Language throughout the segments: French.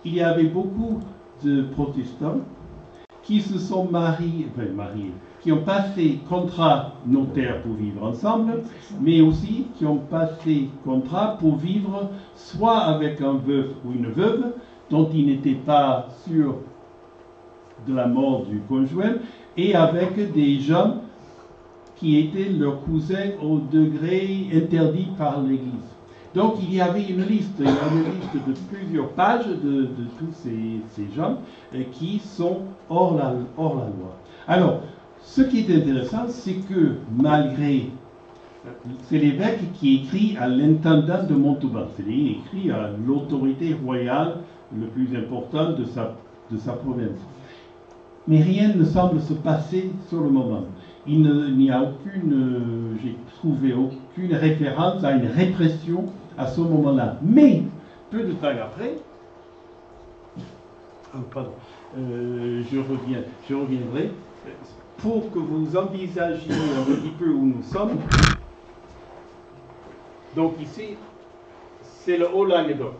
il y avait beaucoup de protestants qui se sont mariés, qui ont passé contrat notaire pour vivre ensemble, mais aussi qui ont passé contrat pour vivre soit avec un veuf ou une veuve dont ils n'étaient pas sûrs de la mort du conjoint, et avec des gens qui étaient leurs cousins au degré interdit par l'Église. Donc il y avait une liste, de plusieurs pages de tous ces gens qui sont hors la loi. Alors, ce qui est intéressant, c'est que malgré, c'est l'évêque qui écrit à l'intendant de Montauban, c'est-à-dire écrit à l'autorité royale le plus important de sa province. Mais rien ne semble se passer sur le moment. Il n'y a j'ai trouvé aucune référence à une répression à ce moment-là. Mais, peu de temps après, je reviendrai, pour que vous envisagiez un petit peu où nous sommes. Donc ici, c'est le Haut-Languedoc,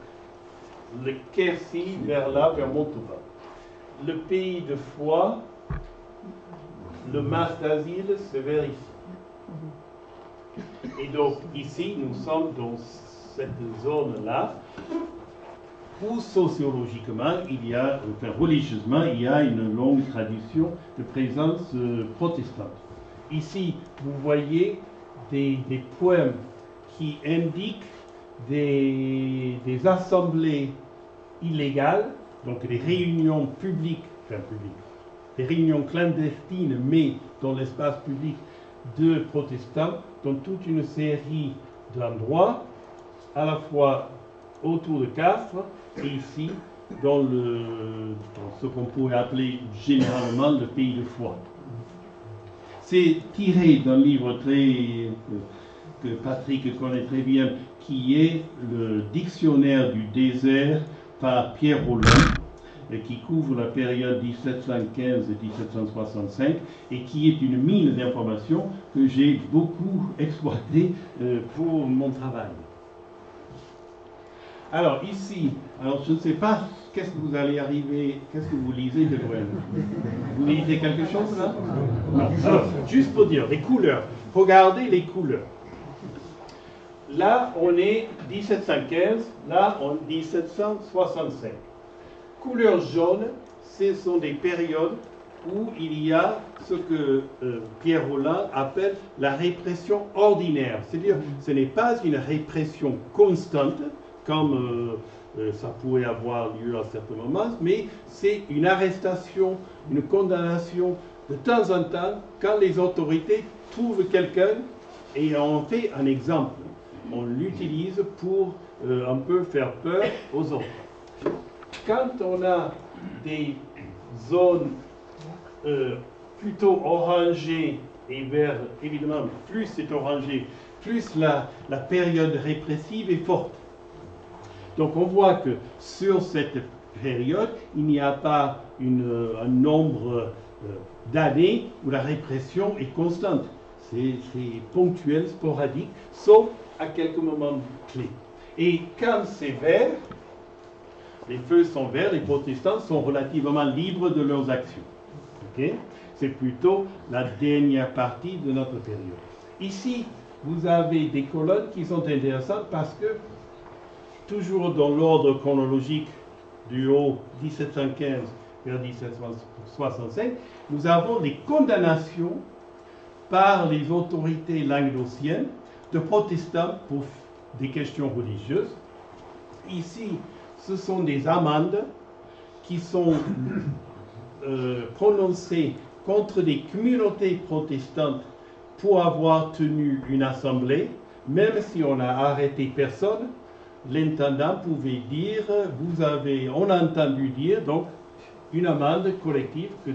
le Quercy vers là, vers Montauban. Le pays de Foix, le mas d'asile, c'est vers ici. Et donc ici, nous sommes dans cette zone-là, où sociologiquement, religieusement, il y a une longue tradition de présence protestante. Ici, vous voyez des poèmes qui indiquent des assemblées illégales, donc des réunions publiques, des réunions clandestines, mais dans l'espace public de protestants, dans toute une série d'endroits, à la fois autour de Castres et ici, dans ce qu'on pourrait appeler généralement le pays de Foix. C'est tiré d'un livre que Patrick connaît très bien, qui est le Dictionnaire du désert par Pierre Rolland, qui couvre la période 1715-1765 et qui est une mine d'informations que j'ai beaucoup exploitée pour mon travail. Alors ici, je ne sais pas, qu'est-ce que vous lisez de loin? Vous lisez quelque chose là? Non. Alors, juste pour dire, les couleurs. Regardez les couleurs. Là, on est 1715, là, on est 1765. Couleur jaune, ce sont des périodes où il y a ce que Pierre Rolland appelle la répression ordinaire. C'est-à-dire, ce n'est pas une répression constante, comme ça pourrait avoir lieu à certains moments, mais c'est une arrestation, une condamnation de temps en temps, quand les autorités trouvent quelqu'un et en fait un exemple. On l'utilise pour un peu faire peur aux autres. Quand on a des zones plutôt orangées et vert, évidemment, plus c'est orangé, plus la période répressive est forte. Donc on voit que sur cette période, il n'y a pas un nombre d'années où la répression est constante. C'est ponctuel, sporadique, sauf à quelques moments clés. Et quand c'est vert, les feux sont verts, les protestants sont relativement libres de leurs actions. Okay? C'est plutôt la dernière partie de notre période. Ici, vous avez des colonnes qui sont intéressantes parce que, toujours dans l'ordre chronologique du haut 1715 vers 1765, nous avons les condamnations par les autorités languedociennes de protestants pour des questions religieuses. Ici, ce sont des amendes qui sont prononcées contre des communautés protestantes pour avoir tenu une assemblée, même si on n'a arrêté personne. L'intendant pouvait dire, on a entendu dire, donc, une amende collective que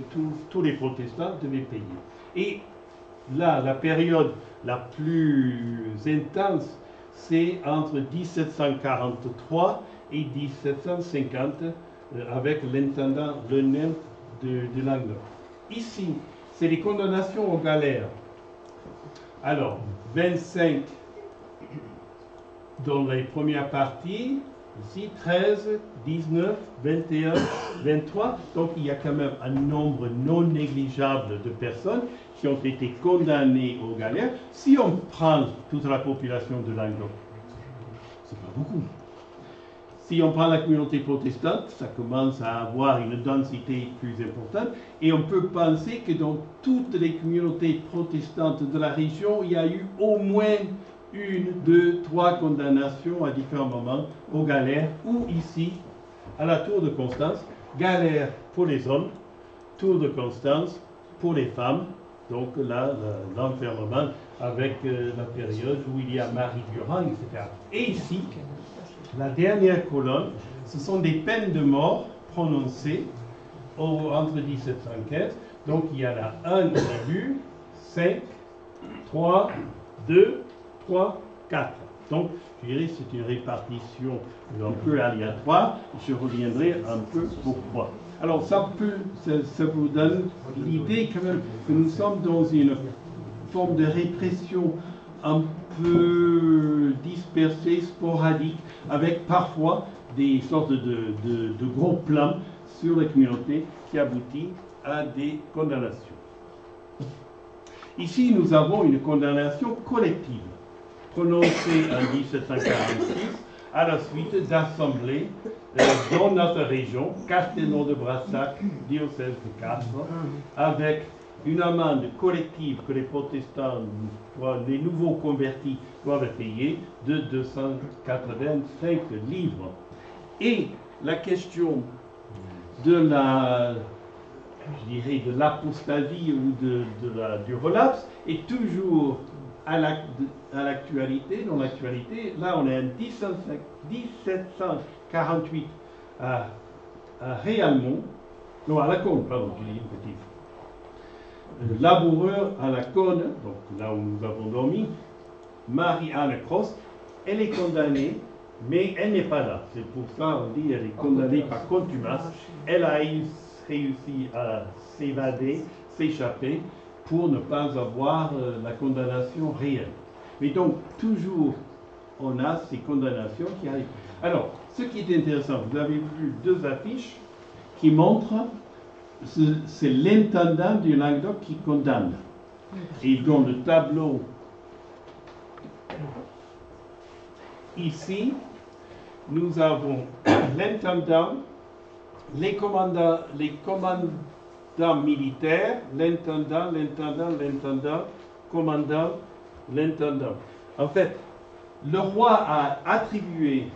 tous les protestants devaient payer. Et là, la période la plus intense, c'est entre 1743 et 1750, avec l'intendant Lenel de Languedoc. Ici, c'est les condamnations aux galères. Alors, 25 dans les premières parties, Ici, 13, 19, 21, 23. Donc, il y a quand même un nombre non négligeable de personnes qui ont été condamnées aux galères. Si on prend toute la population de Languedoc, c'est pas beaucoup. Si on prend la communauté protestante, ça commence à avoir une densité plus importante. Et on peut penser que dans toutes les communautés protestantes de la région, il y a eu au moins 1, 2, 3 condamnations à différents moments aux galères, ou ici, à la Tour de Constance, galère pour les hommes, Tour de Constance pour les femmes, donc là, l'enfermement avec la période où il y a Marie Durand, etc. Et ici, la dernière colonne, ce sont des peines de mort prononcées entre 1715. Donc il y en a un au début, 5, 3, 2, 3, 4. Donc, je dirais que c'est une répartition un peu aléatoire. Je reviendrai un peu pourquoi. Alors, ça vous donne l'idée quand même que nous sommes dans une forme de répression un peu dispersée, sporadique, avec parfois des sortes de gros plans sur la communauté qui aboutit à des condamnations. Ici, nous avons une condamnation collective, prononcée en 1746 à la suite d'assemblées dans notre région, Castelnau de Brassac, diocèse de Castres, avec une amende collective que les protestants, les nouveaux convertis, doivent payer de 285 livres. Et la question de de l'apostasie ou du relapse est toujours à l'actualité. Dans l'actualité, là on est en 1748 à Réalmont, non à la Cône, pardon, je dis une petite. Laboureur à la Cône, donc là où nous avons dormi, Marie-Anne Cross, elle est condamnée, mais elle n'est pas là. C'est pour ça qu'on dit qu'elle est condamnée par contumace. Elle a réussi à s'évader, s'échapper, pour ne pas avoir la condamnation réelle. Mais donc, toujours, on a ces condamnations qui arrivent. Alors, ce qui est intéressant, vous avez vu 2 affiches qui montrent, c'est l'intendant du Languedoc qui condamne. Et dans le tableau, ici, nous avons l'intendant, les commandants militaires, l'intendant, commandant, l'intendant. En fait, le roi a attribué,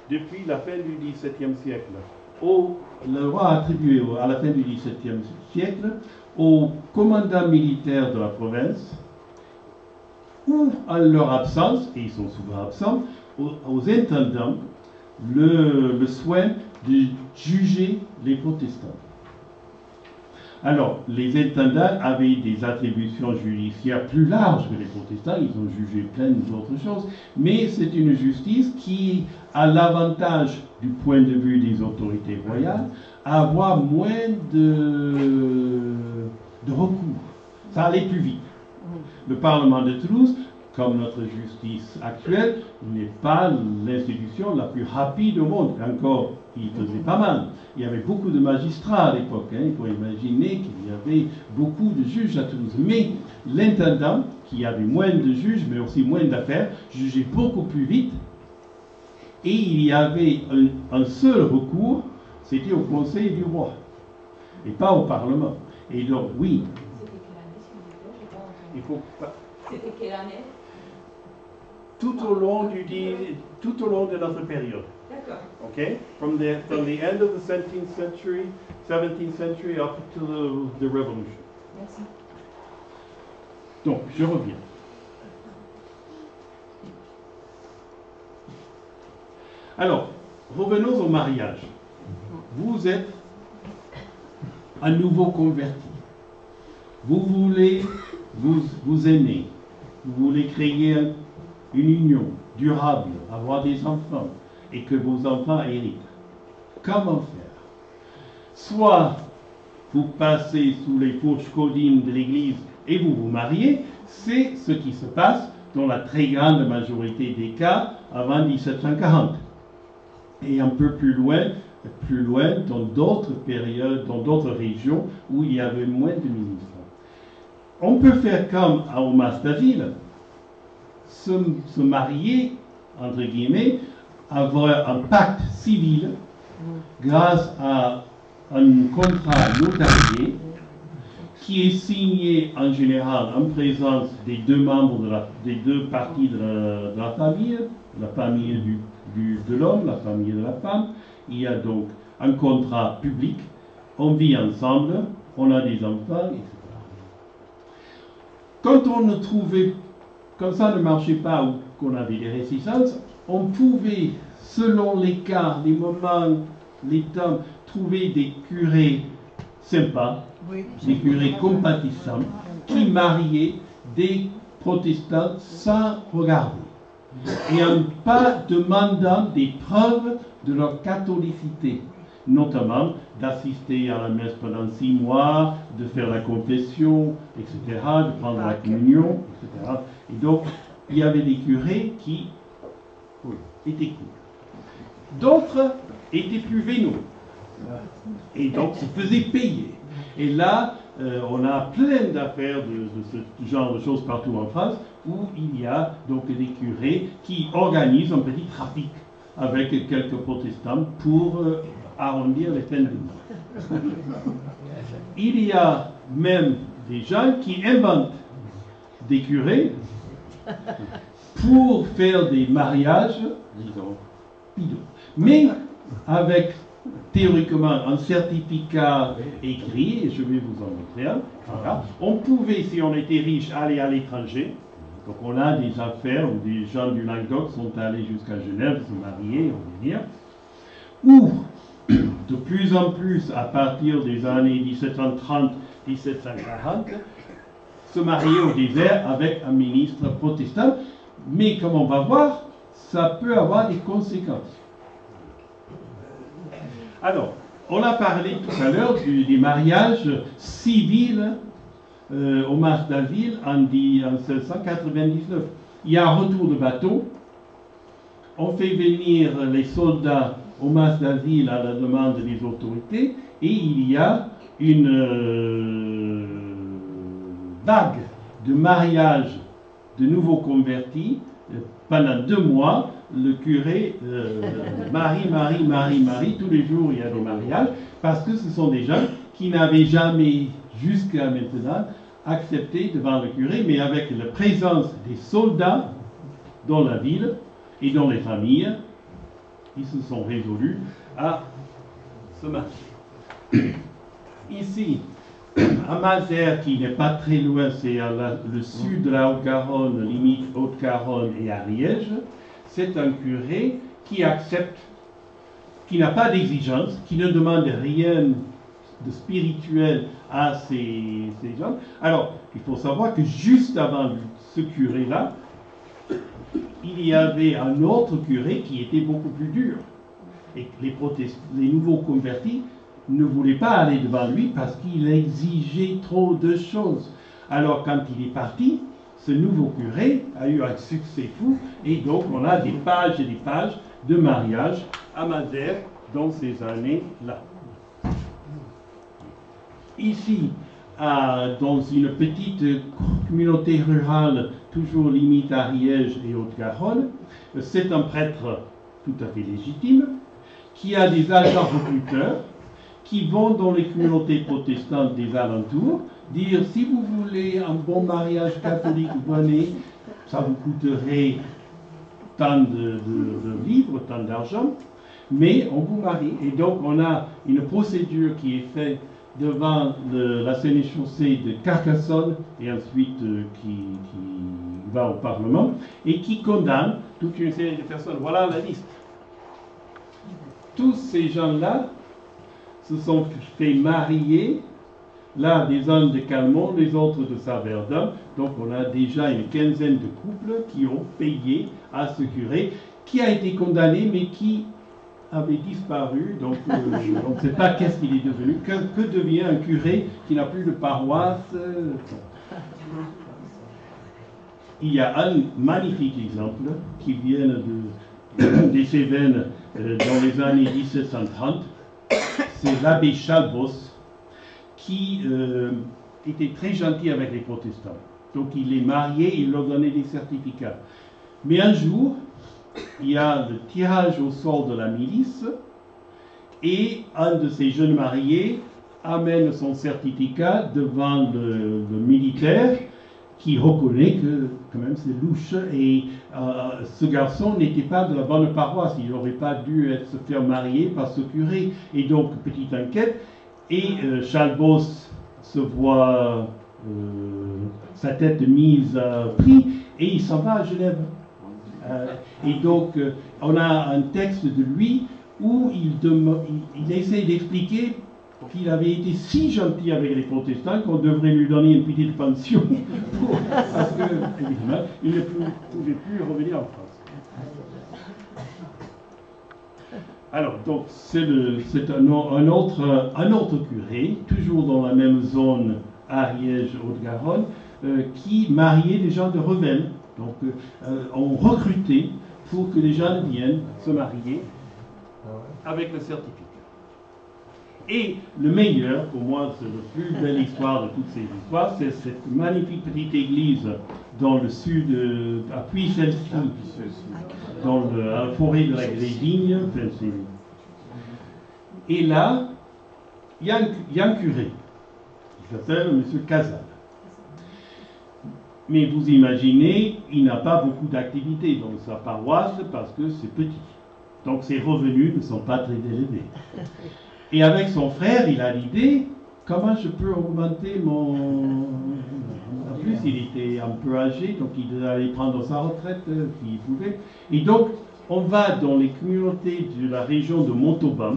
depuis la fin du XVIIe siècle, le roi a attribué à la fin du XVIIe siècle aux commandants militaires de la province, ou en leur absence, et ils sont souvent absents, aux intendants, le soin de juger les protestants. Alors, les intendants avaient des attributions judiciaires plus larges que les protestants, ils ont jugé plein d'autres choses, mais c'est une justice qui a l'avantage, du point de vue des autorités royales, à avoir moins de recours. Ça allait plus vite. Le Parlement de Toulouse, comme notre justice actuelle, n'est pas l'institution la plus rapide au monde. Encore, il faisait pas mal. Il y avait beaucoup de magistrats à l'époque. Il faut imaginer qu'il y avait beaucoup de juges à Toulouse. Mais l'intendant, qui avait moins de juges, mais aussi moins d'affaires, jugeait beaucoup plus vite. Et il y avait un seul recours, c'était au Conseil du roi, et pas au Parlement. Et donc, oui. Il faut pas... C'était quelle année? Tout au long de notre période. D'accord. Okay? From the end of the 17th century up to the Revolution. Merci. Donc, je reviens. Alors, revenons au mariage. Vous êtes un nouveau converti. Vous voulez vous aimer. Vous voulez créer une union durable, avoir des enfants, et que vos enfants héritent. Comment faire? Soit vous passez sous les fourches caudines de l'Église et vous vous mariez, c'est ce qui se passe dans la très grande majorité des cas avant 1740. et un peu plus loin dans d'autres périodes, dans d'autres régions où il y avait moins de ministres. On peut faire comme à Omas Davil, se marier, entre guillemets, avoir un pacte civil grâce à un contrat notarié qui est signé en général en présence des deux membres des deux parties de la famille de l'homme, la famille de la femme. Il y a donc un contrat public, on vit ensemble, on a des enfants, etc. Quand quand ça ne marchait pas ou qu'on avait des résistances, on pouvait, selon les cas, les moments, les temps, trouver des curés sympas, des curés compatissants, qui mariaient des protestants sans regarder, et en pas demandant des preuves de leur catholicité, notamment d'assister à la messe pendant 6 mois, de faire la confession, etc., de prendre la communion, etc. Et donc, il y avait des curés qui étaient cool. D'autres étaient plus vénaux, et donc se faisaient payer. Et là, on a plein d'affaires de ce genre de choses partout en France, où il y a donc des curés qui organisent un petit trafic avec quelques protestants pour arrondir les fins de mois. Il y a même des gens qui inventent des curés pour faire des mariages, disons, bidons. Mais avec théoriquement un certificat écrit, et je vais vous en montrer un. Voilà. On pouvait, si on était riche, aller à l'étranger. Donc on a des affaires où des gens du Languedoc sont allés jusqu'à Genève se marier, revenir. Ou, de plus en plus, à partir des années 1730-1740, se marier au désert avec un ministre protestant. Mais comme on va voir, ça peut avoir des conséquences. Alors, on a parlé tout à l'heure des mariages civils au Mas Davil en 1799. Il y a un retour de bateau. On fait venir les soldats au Mas Davil à la demande des autorités et il y a une vague de mariages de nouveaux convertis. Pendant 2 mois, le curé marie, tous les jours il y a des mariages, parce que ce sont des gens qui n'avaient jamais, jusqu'à maintenant, accepté devant le curé, mais avec la présence des soldats dans la ville et dans les familles, ils se sont résolus à se marier. Ici, à Mazères, qui n'est pas très loin, c'est le sud de la Haute-Garonne, limite Haute-Garonne et Ariège, c'est un curé qui accepte, qui n'a pas d'exigence, qui ne demande rien de spirituel à ces gens. Alors, il faut savoir que juste avant ce curé-là, il y avait un autre curé qui était beaucoup plus dur. Et les nouveaux convertis ne voulaient pas aller devant lui parce qu'il exigeait trop de choses. Alors, quand il est parti, ce nouveau curé a eu un succès fou, et donc on a des pages et des pages de mariage à Mazères dans ces années-là. Ici, dans une petite communauté rurale, toujours limite Ariège et Haute-Garonne, c'est un prêtre tout à fait légitime, qui a des agents recruteurs, qui vont dans les communautés protestantes des alentours, dire si vous voulez un bon mariage catholique, venez, ça vous coûterait tant de livres, tant d'argent, mais on vous marie. Et donc on a une procédure qui est faite devant la sénéchaussée de Carcassonne et ensuite qui va au Parlement et qui condamne toute une série de personnes. Voilà la liste. Tous ces gens-là se sont fait marier, là des hommes de Calmont, les autres de Saverdun. Donc on a déjà une quinzaine de couples qui ont payé à ce curé, qui a été condamné mais qui avait disparu. Donc on ne sait pas qu'est-ce qu'il est devenu, que devient un curé qui n'a plus de paroisse. Il y a un magnifique exemple qui vient des Cévennes dans les années 1730, c'est l'abbé Chalbos qui était très gentil avec les protestants. Donc il les mariait, il leur donnait des certificats. Mais un jour, il y a le tirage au sort de la milice et un de ces jeunes mariés amène son certificat devant le militaire qui reconnaît que quand même c'est louche et ce garçon n'était pas de la bonne paroisse, il n'aurait pas dû se faire marier par ce curé. Et donc, petite enquête, et Chalbos se voit sa tête mise à prix et il s'en va à Genève. Et donc, on a un texte de lui où il essaie d'expliquer qu'il avait été si gentil avec les protestants qu'on devrait lui donner une petite pension parce que, évidemment, il ne pouvait plus revenir en France. Alors, donc, c'est un autre curé, toujours dans la même zone Ariège-Haute-Garonne, qui mariait des gens de Revel. Donc, on recrutait pour que les gens viennent se marier avec le certificat. Et le meilleur, pour moi, c'est la plus belle histoire de toutes ces histoires, c'est cette magnifique petite église dans le sud, à Puy-Celcy, à la forêt de la Grévigne. Et là, il y a un curé, qui s'appelle M. Casal. Mais vous imaginez, il n'a pas beaucoup d'activités dans sa paroisse parce que c'est petit. Donc ses revenus ne sont pas très élevés. Et avec son frère, il a l'idée, comment je peux augmenter mon... En plus, il était un peu âgé, donc il allait prendre sa retraite s'il pouvait. Et donc, on va dans les communautés de la région de Montauban,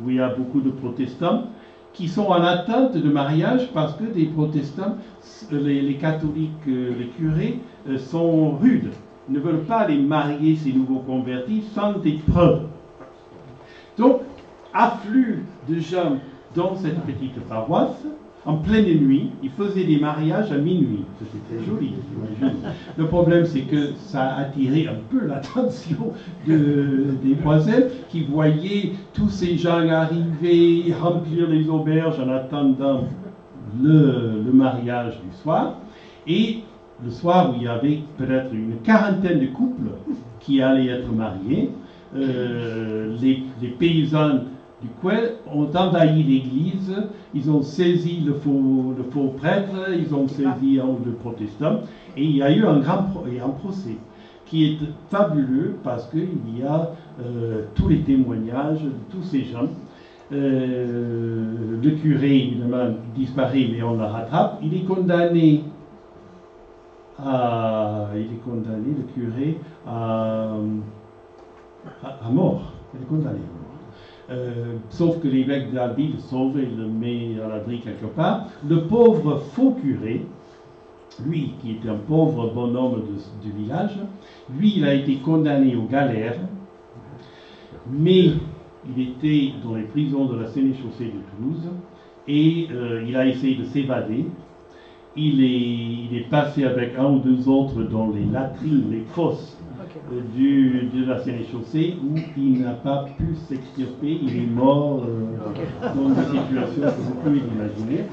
où il y a beaucoup de protestants, qui sont en attente de mariage parce que des protestants, les catholiques, les curés, sont rudes, ne veulent pas les marier, ces nouveaux convertis, sans des preuves. Donc, afflux de gens dans cette petite paroisse, en pleine nuit, ils faisaient des mariages à minuit. C'était très joli, j'imagine. Le problème, c'est que ça a attiré un peu l'attention des voisins qui voyaient tous ces gens arriver, remplir les auberges en attendant le mariage du soir. Et le soir où il y avait peut-être une quarantaine de couples qui allaient être mariés, les paysans du coin ont envahi l'église, ils ont saisi le faux prêtre, ils ont saisi le protestant, et il y a eu un procès qui est fabuleux parce qu'il y a tous les témoignages de tous ces gens. Le curé, évidemment, disparaît, mais on le rattrape. Il est condamné, le curé, à mort. Il est condamné à mort. Sauf que l'évêque d'Albi le sauve et le met à l'abri quelque part. Le pauvre faux curé, lui qui était un pauvre bonhomme du village, lui il a été condamné aux galères, mais il était dans les prisons de la Sénéchaussée de Toulouse et il a essayé de s'évader. Il est passé avec un ou deux autres dans les latrines, les fosses de la Sénéchaussée où il n'a pas pu s'extirper, il est mort dans une situation que vous pouvez imaginer.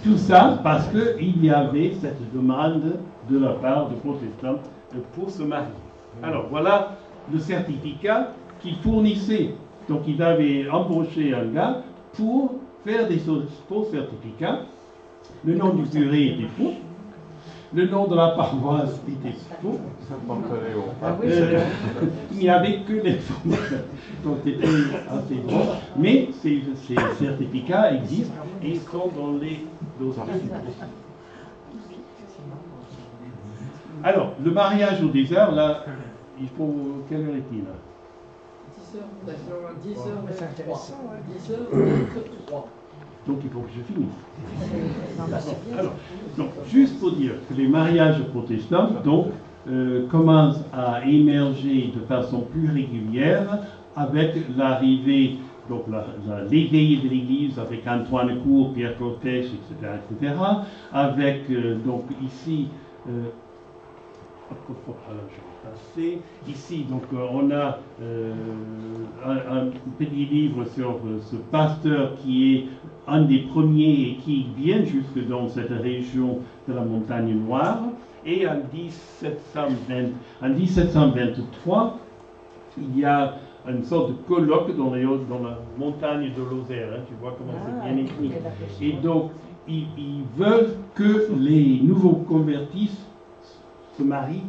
Tout ça parce qu'il y avait cette demande de la part de protestants pour se marier. Alors voilà le certificat qu'il fournissait. Donc il avait embauché un gars pour faire des faux certificats. Le nom du curé était faux. Le nom de la paroisse était faux. Il n'y avait que les faux. Donc c'était assez bon. Mais ces certificats existent et sont dans les dossiers. Alors, le mariage au désert, là, il faut... Quelle heure est-il là? 10h03. Donc il faut que je finisse. Alors, donc, juste pour dire que les mariages protestants donc, commencent à émerger de façon plus régulière avec l'arrivée, donc l'éveil de l'Église avec Antoine Cour, Pierre Clotet, etc., etc., avec donc ici Alors, je vais passer. Ici, donc, on a un petit livre sur ce pasteur qui est un des premiers et qui vient jusque dans cette région de la Montagne Noire. Et en 1723, il y a une sorte de colloque dans la montagne de Lozère. Hein, tu vois comment c'est bien écrit. Et donc, ils veulent que les nouveaux convertis se marient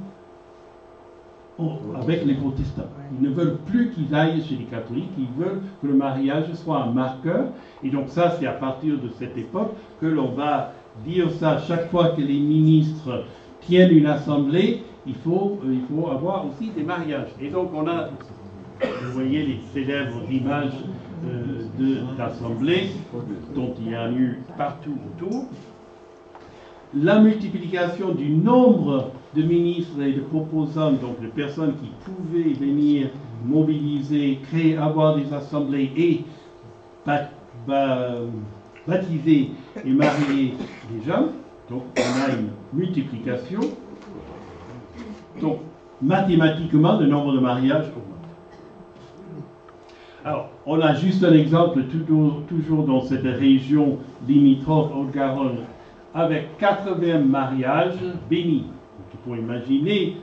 avec les protestants. Ils ne veulent plus qu'ils aillent chez les catholiques, ils veulent que le mariage soit un marqueur. Et donc ça, c'est à partir de cette époque que l'on va dire ça. Chaque fois que les ministres tiennent une assemblée, il faut avoir aussi des mariages. Et donc on a, vous voyez les célèbres images d'assemblées dont il y en a eu partout autour. La multiplication du nombre de ministres et de proposants, donc de personnes qui pouvaient venir mobiliser, créer, avoir des assemblées et baptiser et marier des gens. Donc on a une multiplication. Donc mathématiquement, le nombre de mariages augmente. Alors, on a juste un exemple, toujours dans cette région limitrophe Haute-Garonne, avec 80 mariages bénis. Donc, il faut imaginer,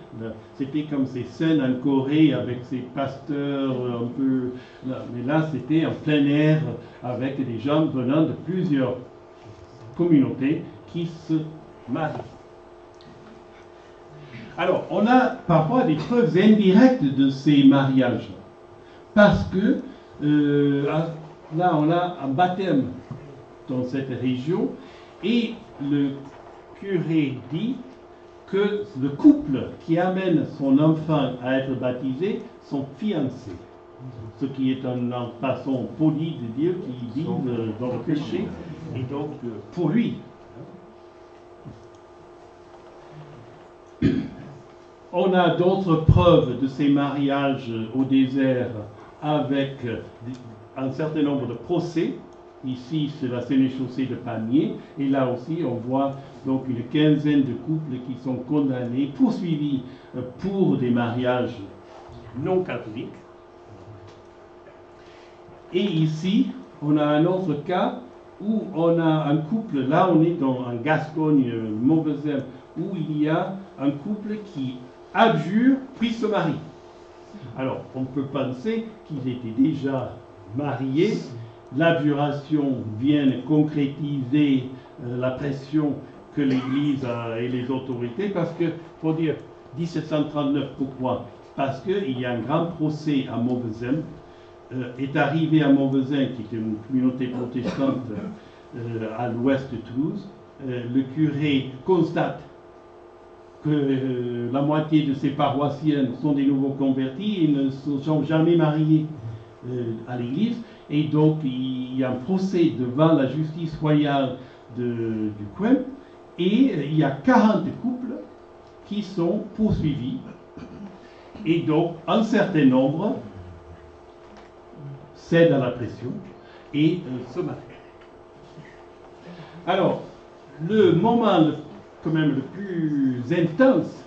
c'était comme ces scènes en Corée avec ces pasteurs un peu... Mais là, c'était en plein air avec des gens venant de plusieurs communautés qui se marient. Alors, on a parfois des preuves indirectes de ces mariages. Parce que là, on a un baptême dans cette région et le curé dit que le couple qui amène son enfant à être baptisé sont fiancés. Ce qui est une façon polie de dire qu'ils vivent dans le péché. Et donc, pour lui, on a d'autres preuves de ces mariages au désert avec un certain nombre de procès. Ici, c'est la sénéchaussée de Pamiers. Et là aussi, on voit donc une quinzaine de couples qui sont condamnés, poursuivis pour des mariages non catholiques. Et ici, on a un autre cas où on a un couple, là on est en Gascogne, Montvezem, où il y a un couple qui abjure puis se marie. Alors, on peut penser qu'ils étaient déjà mariés. L'abjuration vient concrétiser la pression que l'Église et les autorités, parce que, faut dire, 1739, pourquoi? Parce qu'il y a un grand procès à Montvezem, est arrivé à Montvezem, qui était une communauté protestante à l'ouest de Toulouse. Le curé constate que la moitié de ses paroissiens sont des nouveaux convertis et ne se sont jamais mariés à l'église. Et donc, il y a un procès devant la justice royale du coin. Et il y a 40 couples qui sont poursuivis. Et donc, un certain nombre cèdent à la pression et se marient. Alors, le moment quand même le plus intense,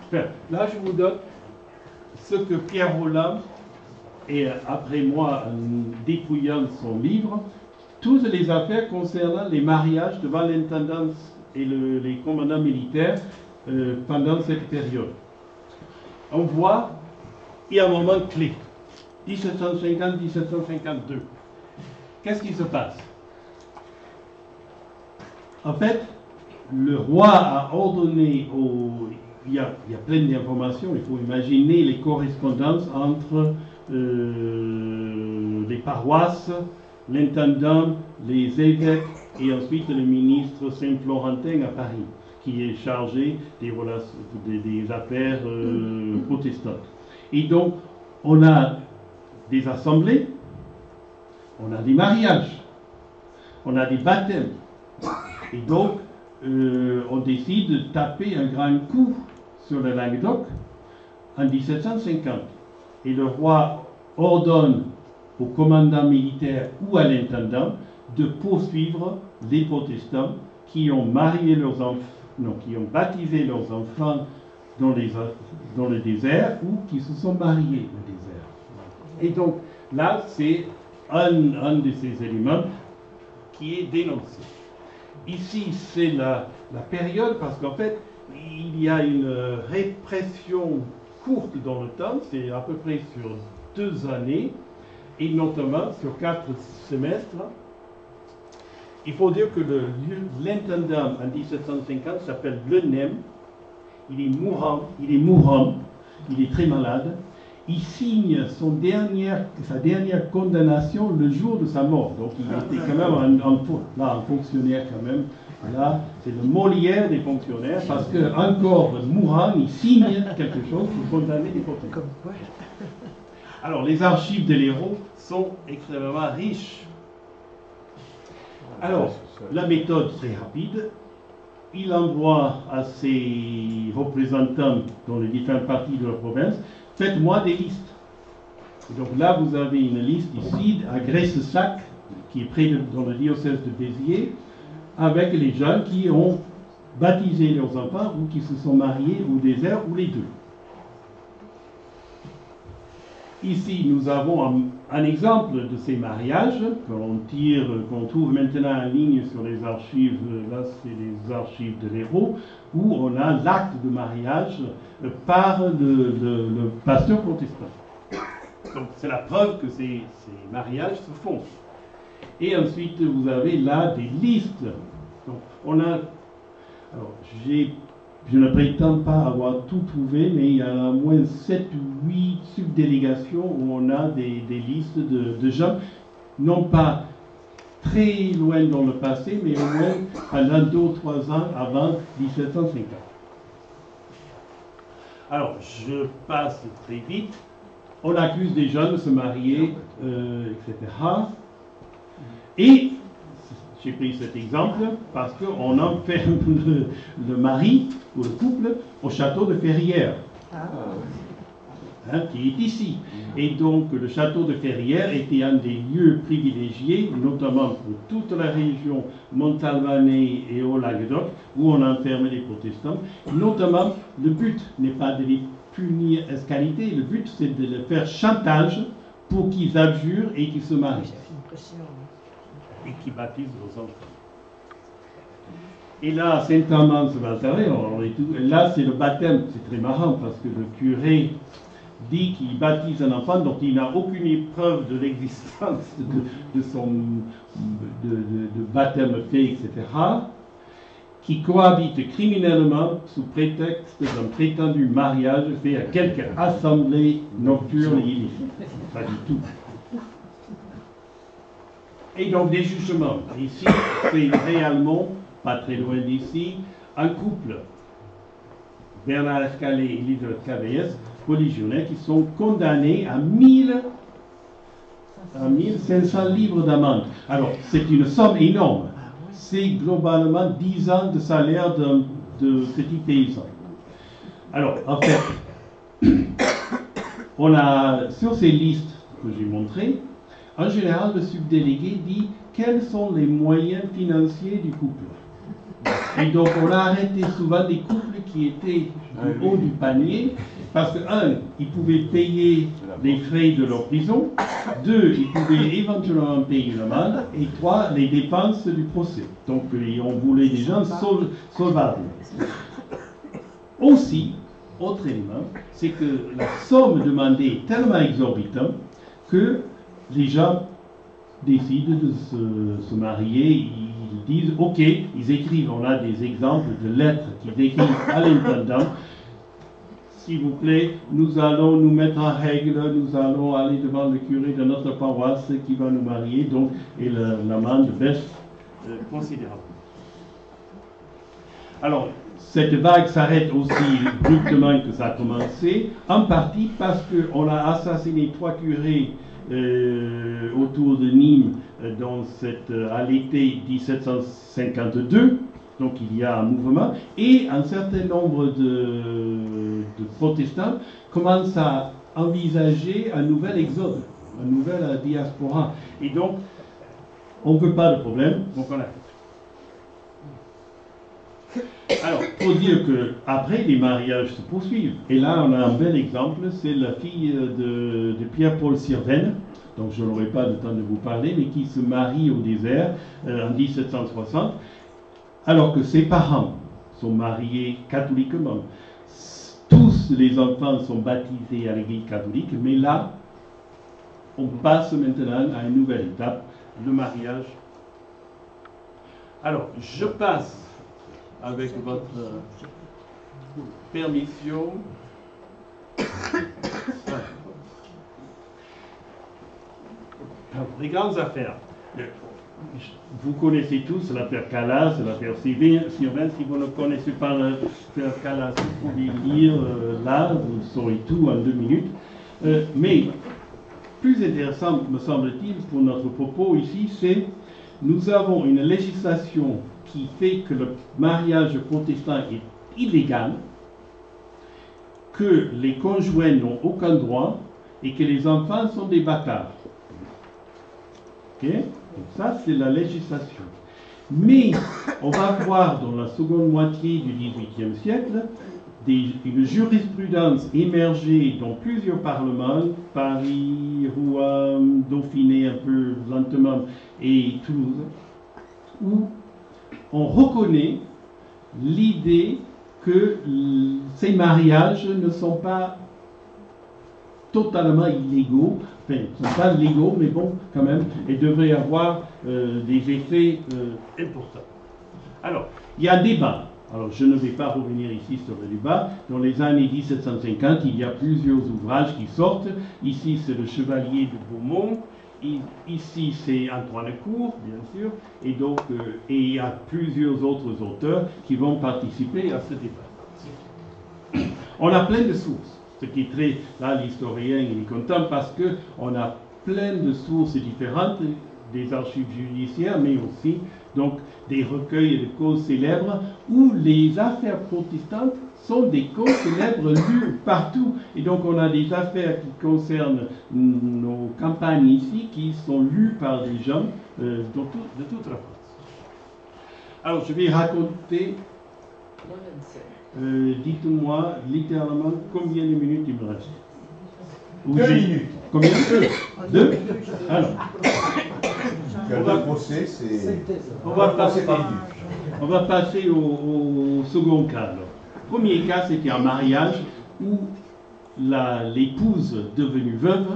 enfin, là je vous donne ce que Pierre Rolland, et après moi, en dépouillant son livre, toutes les affaires concernant les mariages devant l'intendance et les commandants militaires pendant cette période. On voit, il y a un moment clé, 1750-1752. Qu'est-ce qui se passe? En fait, le roi a ordonné il y a plein d'informations, il faut imaginer les correspondances entre les paroisses, l'intendant, les évêques et ensuite le ministre Saint-Florentin à Paris, qui est chargé des affaires protestantes. Et donc, on a des assemblées, on a des mariages, on a des baptêmes. Et donc, on décide de taper un grand coup sur le Languedoc en 1750. Et le roi ordonne au commandant militaire ou à l'intendant de poursuivre les protestants qui ont marié leurs enfants, non, qui ont baptisé leurs enfants dans le désert ou qui se sont mariés au désert. Et donc là, c'est un de ces éléments qui est dénoncé. Ici, c'est la période, parce qu'en fait, il y a une répression courte dans le temps, c'est à peu près sur 2 années, et notamment sur 4 semestres. Il faut dire que l'intendant en 1750 s'appelle Le Nem. Il est mourant, il est très malade. Il signe sa dernière condamnation le jour de sa mort. Donc il était quand même un fonctionnaire quand même. Là, c'est le Molière des fonctionnaires, parce qu'encore mourant, il signe quelque chose pour condamner des fonctionnaires. Alors, les archives de l'Hérault sont extrêmement riches. Alors, la méthode très rapide. Il envoie à ses représentants dans les différentes parties de la province, faites-moi des listes. Et donc là, vous avez une liste ici à Graissac, qui est près dans le diocèse de Béziers, avec les gens qui ont baptisé leurs enfants ou qui se sont mariés au désert ou les deux. Ici, nous avons un exemple de ces mariages qu'on trouve maintenant en ligne sur les archives. Là, c'est les archives de l'Hérault, où on a l'acte de mariage par le pasteur protestant. Donc, c'est la preuve que ces mariages se font. Et ensuite, vous avez là des listes. Donc, on a. Alors, je ne prétends pas avoir tout trouvé, mais il y a au moins 7 ou 8 subdélégations où on a des listes de gens, non pas très loin dans le passé, mais au moins pendant 2 ou 3 ans avant 1750. Alors, je passe très vite. On accuse des gens de se marier, etc. Et j'ai pris cet exemple parce qu'on enferme le mari ou le couple au château de Ferrières, qui est ici. Et donc le château de Ferrières était un des lieux privilégiés, notamment pour toute la région Montalbanais et au Languedoc, où on enfermait les protestants. Notamment, le but n'est pas de les punir escalité, le but c'est de les faire chantage pour qu'ils abjurent et qu'ils se marient. Et qui baptise leurs enfants. Et là, à Saint-Amand-se-Valtare, là c'est le baptême, c'est très marrant parce que le curé dit qu'il baptise un enfant dont il n'a aucune preuve de l'existence de baptême fait, etc., qui cohabite criminellement sous prétexte d'un prétendu mariage fait à quelque assemblée nocturne et illicite. Pas du tout. Et donc des jugements. Ici, c'est réellement, pas très loin d'ici, un couple, Bernard Escalé et Elisabeth Caballès, religionnaires, qui sont condamnés à 1500 livres d'amende. Alors, c'est une somme énorme. C'est globalement 10 ans de salaire de petits paysans. Alors, en fait, on a, sur ces listes que j'ai montrées, en général, le subdélégué dit quels sont les moyens financiers du couple. Et donc, on a arrêté souvent des couples qui étaient du haut du panier, parce que, 1, ils pouvaient payer les frais de leur prison, 2, ils pouvaient éventuellement payer l'amende, et 3, les dépenses du procès. Donc, on voulait des gens solvables. Aussi, autre élément, c'est que la somme demandée est tellement exorbitante que les gens décident de se marier, ils disent ok, ils écrivent, on a des exemples de lettres qu'ils écrivent à l'intendant, s'il vous plaît, nous allons nous mettre en règle, nous allons aller devant le curé de notre paroisse qui va nous marier, donc, et l'amende baisse considérablement. Alors, cette vague s'arrête aussi brusquement que ça a commencé, en partie parce qu'on a assassiné 3 curés autour de Nîmes à l'été 1752, donc il y a un mouvement, et un certain nombre de protestants commencent à envisager un nouvel exode, un nouvel diaspora. Et donc, on ne veut pas de problème, donc on arrête. Alors, pour dire qu'après, les mariages se poursuivent. Et là, on a un bel exemple, c'est la fille de Pierre-Paul Sirven, donc je n'aurai pas le temps de vous parler, mais qui se marie au désert en 1760, alors que ses parents sont mariés catholiquement. Tous les enfants sont baptisés à l'église catholique, mais là, on passe maintenant à une nouvelle étape, le mariage. Alors, je passe, avec votre permission, les grandes affaires. Vous connaissez tous l'affaire Calas, l'affaire Sirven. Si vous ne connaissez pas l'affaire Calas, vous pouvez lire là, vous saurez tout en 2 minutes. Mais plus intéressant, me semble-t-il, pour notre propos ici, c'est nous avons une législation qui fait que le mariage protestant est illégal, que les conjoints n'ont aucun droit et que les enfants sont des bâtards. Ok? Donc ça, c'est la législation. Mais on va voir dans la seconde moitié du XVIIIe siècle une jurisprudence émergée dans plusieurs parlements, Paris, Rouen, Dauphiné un peu lentement et Toulouse, où on reconnaît l'idée que ces mariages ne sont pas totalement illégaux, enfin, ils ne sont pas légaux, mais bon, quand même, et devraient avoir des effets importants. Alors, il y a un débat. Alors, je ne vais pas revenir ici sur le débat. Dans les années 1750, il y a plusieurs ouvrages qui sortent. Ici, c'est le Chevalier de Beaumont. Ici, c'est Antoine Court, bien sûr. Et donc, et il y a plusieurs autres auteurs qui vont participer à ce débat. On a plein de sources. Ce qui est très... Là, l'historien, il est content parce qu'on a plein de sources différentes, des archives judiciaires, mais aussi donc des recueils de causes célèbres où les affaires protestantes sont des causes célèbres lues partout. Et donc on a des affaires qui concernent nos campagnes ici qui sont lues par des gens de toute la France. Alors je vais raconter, dites-moi littéralement combien de minutes il me reste. 2 minutes. Combien? 2? Alors. On va passer au second cas. Alors. Premier cas, c'était un mariage où l'épouse devenue veuve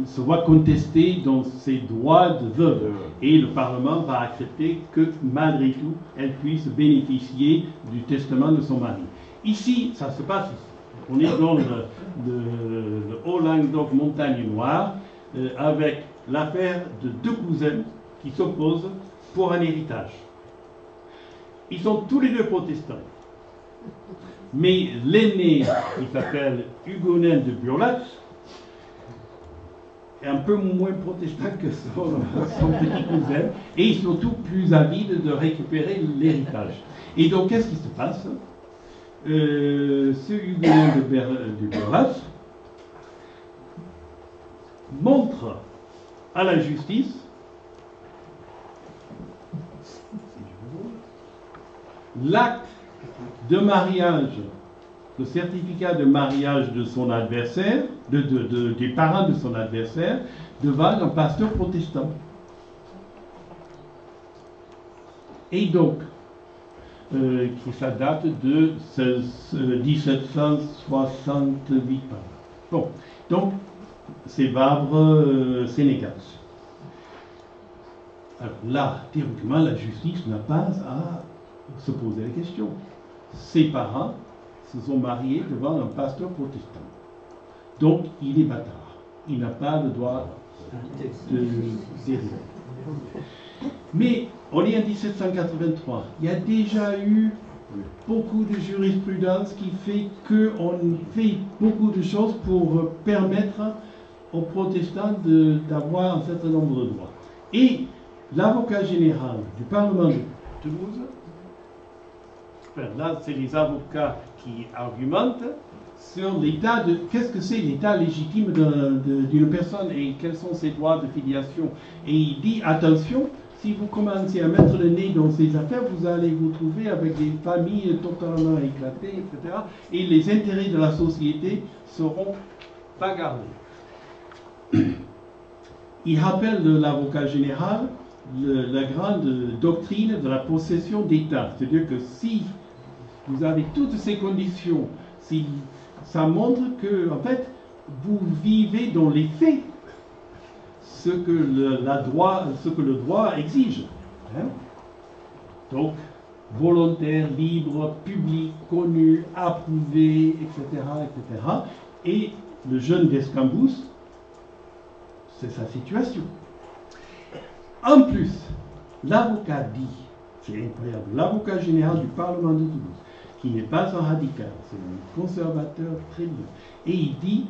se voit contester dans ses droits de veuve. Et le Parlement va accepter que, malgré tout, elle puisse bénéficier du testament de son mari. Ici, ça se passe ici. On est dans le Haut-Languedoc Montagne Noire avec l'affaire de 2 cousins qui s'opposent pour un héritage. Ils sont tous les 2 protestants. Mais l'aîné, qui s'appelle Hugonin de Burlat, est un peu moins protestant que son petit cousin, et surtout plus avide de récupérer l'héritage. Et donc, qu'est-ce qui se passe? Ce Hugonin de Burlat montre à la justice l'acte de mariage, le certificat de mariage de son adversaire, des parents de son adversaire, devant un pasteur protestant. Et donc, ça date de 1768. Bon, donc, c'est Vabre Sénégal. Alors là, théoriquement, la justice n'a pas à se poser la question. Ses parents se sont mariés devant un pasteur protestant. Donc, il est bâtard. Il n'a pas le droit d'hériter. Mais on est en 1783. Il y a déjà eu beaucoup de jurisprudence qui fait qu'on fait beaucoup de choses pour permettre aux protestants d'avoir un certain nombre de droits. Et l'avocat général du Parlement de Toulouse, là c'est les avocats qui argumentent sur l'état de... Qu'est-ce que c'est l'état légitime d'une personne et quels sont ses droits de filiation. Et il dit, attention, si vous commencez à mettre le nez dans ces affaires, vous allez vous trouver avec des familles totalement éclatées, etc. Et les intérêts de la société seront pas gardés. Il rappelle l'avocat général la grande doctrine de la possession d'État. C'est-à-dire que si vous avez toutes ces conditions, si ça montre que, en fait, vous vivez dans les faits ce que le droit exige. Hein? Donc, volontaire, libre, public, connu, approuvé, etc., etc. Et le jeune d'Escambous, c'est sa situation. En plus, l'avocat dit, c'est incroyable, l'avocat général du Parlement de Toulouse, qui n'est pas un radical, c'est un conservateur très bien, et il dit,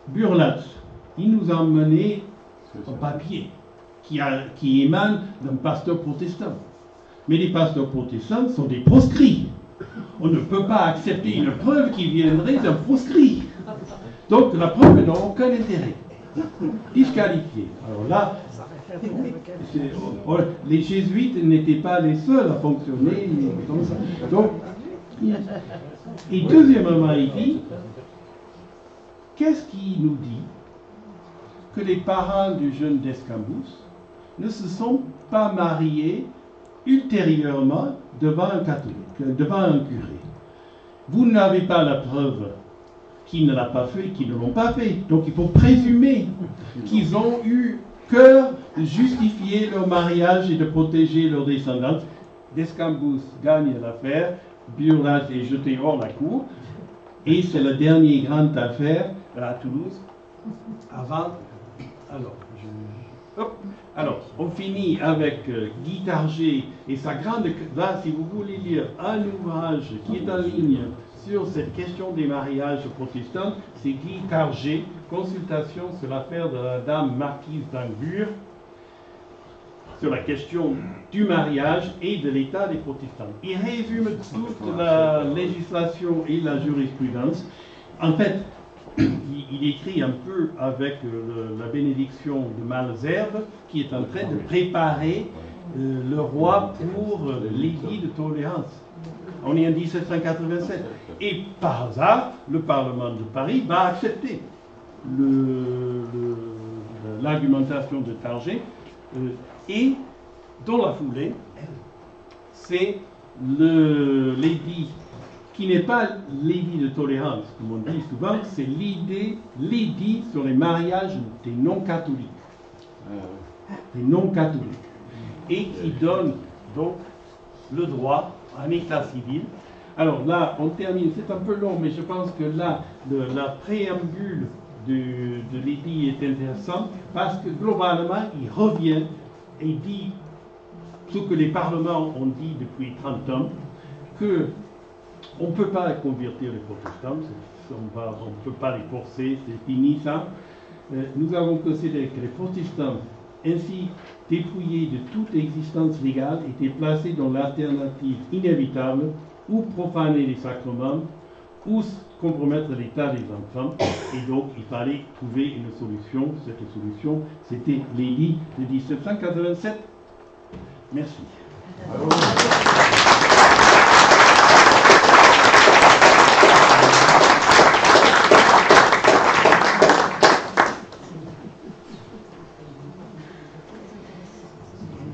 Burlatz, il nous a emmené un papier qui émane d'un pasteur protestant. Mais les pasteurs protestants sont des proscrits. On ne peut pas accepter une preuve qui viendrait d'un proscrit. Donc la preuve n'a aucun intérêt. Disqualifié. Alors là, les jésuites n'étaient pas les seuls à fonctionner comme ça. Donc, et deuxièmement, il dit, qu'est-ce qui nous dit que les parents du jeune d'Escambous ne se sont pas mariés ultérieurement devant un catholique, devant un curé? Vous n'avez pas la preuve qui ne l'a pas fait et qui ne l'ont pas fait. Donc il faut présumer qu'ils ont eu cœur de justifier leur mariage et de protéger leur descendance. D'Escambous gagne l'affaire, Burlatz est jeté hors la cour, et c'est la dernière grande affaire à Toulouse. Alors, on finit avec Guy Targé et sa grande... Là, si vous voulez lire un ouvrage qui est en ligne sur cette question des mariages protestants, c'est Guy Targé, Consultation sur l'affaire de la dame marquise d'Angur, sur la question du mariage et de l'état des protestants. Il résume toute la législation et la jurisprudence. En fait, il écrit un peu avec la bénédiction de Malesherbes, qui est en train de préparer le roi pour l'édit de tolérance. On est en 1787. Et par hasard, le Parlement de Paris va accepter l'argumentation de Targé. Et dans la foulée, c'est l'édit qui n'est pas l'édit de tolérance, comme on dit souvent, c'est l'édit sur les mariages des non-catholiques. Des non-catholiques. Et qui donne donc le droit à un état civil. Alors là, on termine, c'est un peu long, mais je pense que là, la préambule de l'édit est intéressant, parce que globalement, il revient et dit ce que les parlements ont dit depuis 30 ans, que on ne peut pas convertir les protestants, on ne peut pas les forcer, c'est fini ça. Nous avons considéré que les protestants, ainsi dépouillés de toute existence légale, étaient placés dans l'alternative inévitable, ou profaner les sacrements, ou compromettre l'état des enfants. Et donc, il fallait trouver une solution. Cette solution, c'était l'édit de 1787. Merci.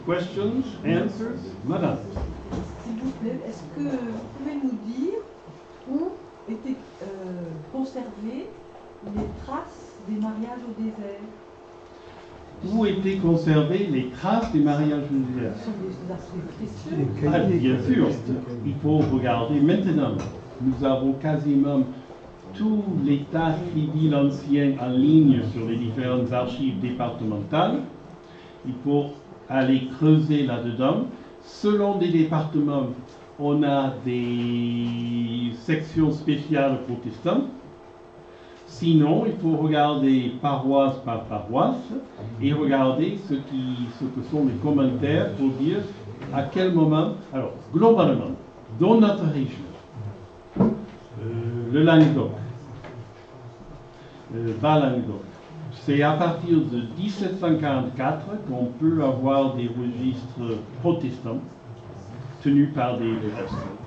Questions, answers, madame. S'il vous plaît, est-ce que vous pouvez nous dire où étaient conservées les traces des mariages au désert? Où étaient conservées les traces des mariages au désert? Ce sont des aspects précieux. Ah, bien sûr, il faut regarder maintenant. Nous avons quasiment tout l'état civil ancien en ligne sur les différentes archives départementales. Il faut aller creuser là-dedans. Selon des départements, on a des sections spéciales protestantes. Sinon, il faut regarder paroisse par paroisse et regarder ce que sont les commentaires pour dire à quel moment. Alors, globalement, dans notre région, le Languedoc, Bas-Languedoc, c'est à partir de 1744 qu'on peut avoir des registres protestants tenus par des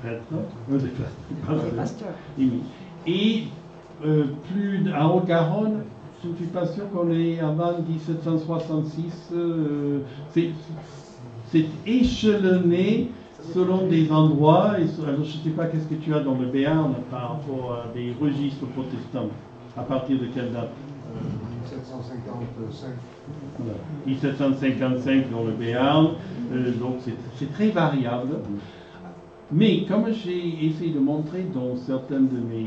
prêtres, Les pasteurs. et plus en Haute-Garonne, je ne suis pas sûr qu'on est avant 1766. C'est échelonné selon des endroits. Alors, je ne sais pas qu'est-ce que tu as dans le Béarn par rapport à des registres protestants. À partir de quelle date 1755. Voilà. 1755 dans le Béarn. Donc c'est très variable. Mais comme j'ai essayé de montrer dans certaines de mes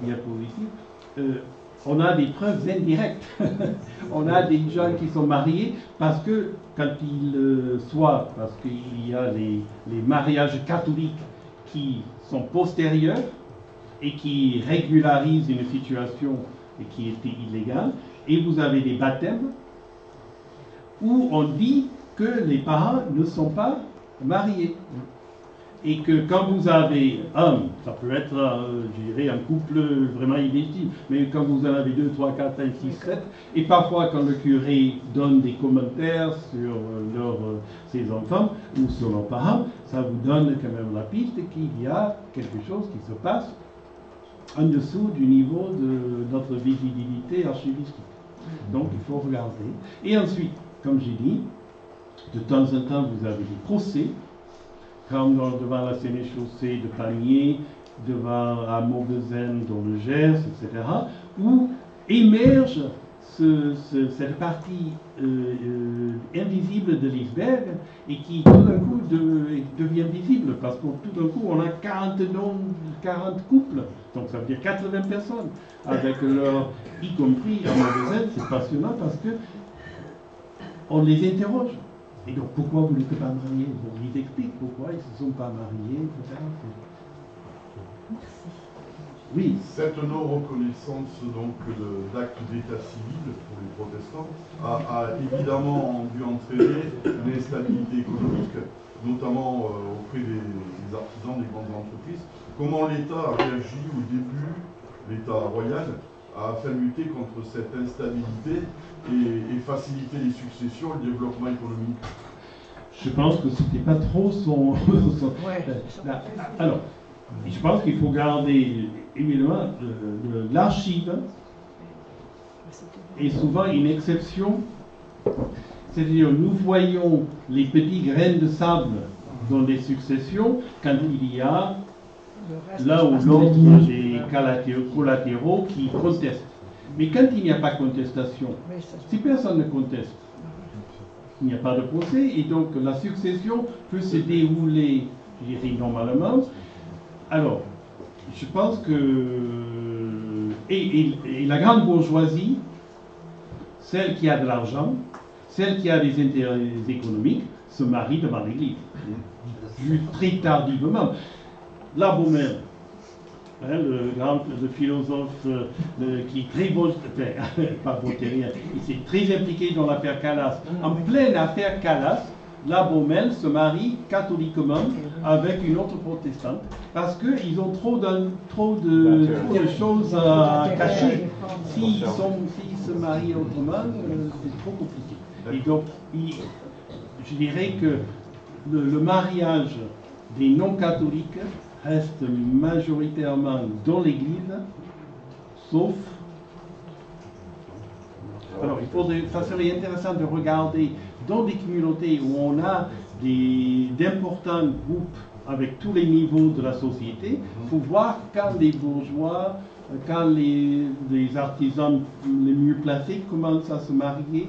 diapositives, on a des preuves indirectes. On a des gens qui sont mariés parce que, quand soit parce qu'il y a les mariages catholiques qui sont postérieurs et qui régularisent une situation qui était illégale, et vous avez des baptêmes où on dit que les parents ne sont pas mariés. Et que quand vous avez ça peut être, je dirais, un couple vraiment illégitime, mais quand vous en avez 2, 3, 4, 5, 6, 7, et parfois quand le curé donne des commentaires sur ses enfants ou sur leurs parents, ça vous donne quand même la piste qu'il y a quelque chose qui se passe en dessous du niveau de notre visibilité archivistique. Donc il faut regarder. Et ensuite, comme j'ai dit, de temps en temps, vous avez des procès, comme devant la Sénéchaussée de Pamiers, devant à Mauvezen dans le Gers, etc., où émerge cette partie invisible de l'iceberg et qui tout d'un coup devient visible, parce que tout d'un coup on a 40 couples, donc ça veut dire 80 personnes, avec leur, y compris à Mauvezen, c'est passionnant parce que on les interroge. Et donc, pourquoi vous n'êtes pas mariés? Bon, ils expliquent pourquoi ils ne se sont pas mariés, etc. Oui. Cette non-reconnaissance donc d'actes d'état civil pour les protestants a évidemment dû entraîner une instabilité économique, notamment auprès des artisans des grandes entreprises. Comment l'État a réagi au début, l'État royal, afin de lutter contre cette instabilité et faciliter les successions et le développement économique? Je pense que ce n'était pas trop son... Alors, je pense qu'il faut garder, évidemment, l'archive est souvent une exception. C'est-à-dire, nous voyons les petits grains de sable dans des successions quand il y a là ou l'autre des collatéraux qui contestent. Mais quand il n'y a pas de contestation, si personne ne conteste, il n'y a pas de procès, et donc la succession peut se dérouler, je dirais, normalement. Alors, je pense que... Et la grande bourgeoisie, celle qui a de l'argent, celle qui a des intérêts économiques, se marie devant l'Église. Très tardivement. La Baumel, le philosophe qui est très pas voltairien, il s'est très impliqué dans l'affaire Calas. En pleine affaire Calas, la Baumel se marie catholiquement avec une autre protestante parce qu'ils ont trop de choses à cacher. S'ils se marient autrement, c'est trop compliqué. Et donc, je dirais que le mariage des non-catholiques reste majoritairement dans l'Église, sauf... Alors, ça serait intéressant de regarder dans des communautés où on a d'importants groupes avec tous les niveaux de la société, pour voir quand les bourgeois, quand les artisans les mieux placés commencent à se marier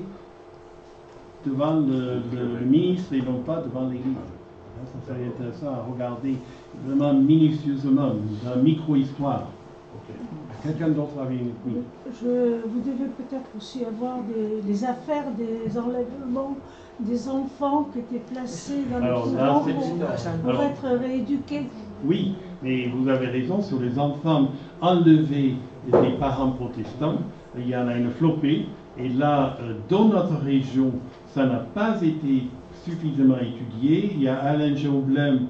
devant le ministre et non pas devant l'Église. Ça serait intéressant à regarder vraiment minutieusement, dans la micro-histoire. Quelqu'un d'autre avait une... Oui. Vous devez peut-être aussi avoir des affaires, des enlèvements, des enfants qui étaient placés dans les prisons pour être rééduqués. Oui, mais vous avez raison, sur les enfants enlevés des parents protestants, il y en a une flopée, Et là, dans notre région, ça n'a pas été suffisamment étudié. Il y a Alain Jaublem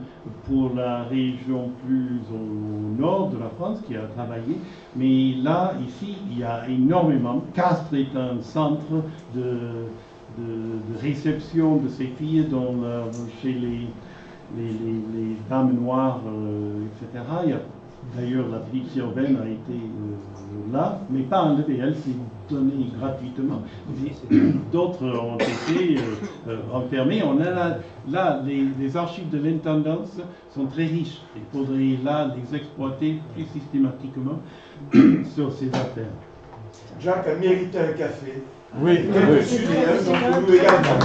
pour la région plus au nord de la France qui a travaillé. Mais là, ici, il y a énormément. Castres est un centre de réception de ces filles chez les dames noires, etc. Il y a d'ailleurs la petite Sylvaine a été là, mais pas enlevée, elle s'est donnée gratuitement. D'autres ont été enfermés. On a là les archives de l'intendance sont très riches. Il faudrait là les exploiter plus systématiquement sur ces affaires. Jacques a mérité un café. Oui, Nous également.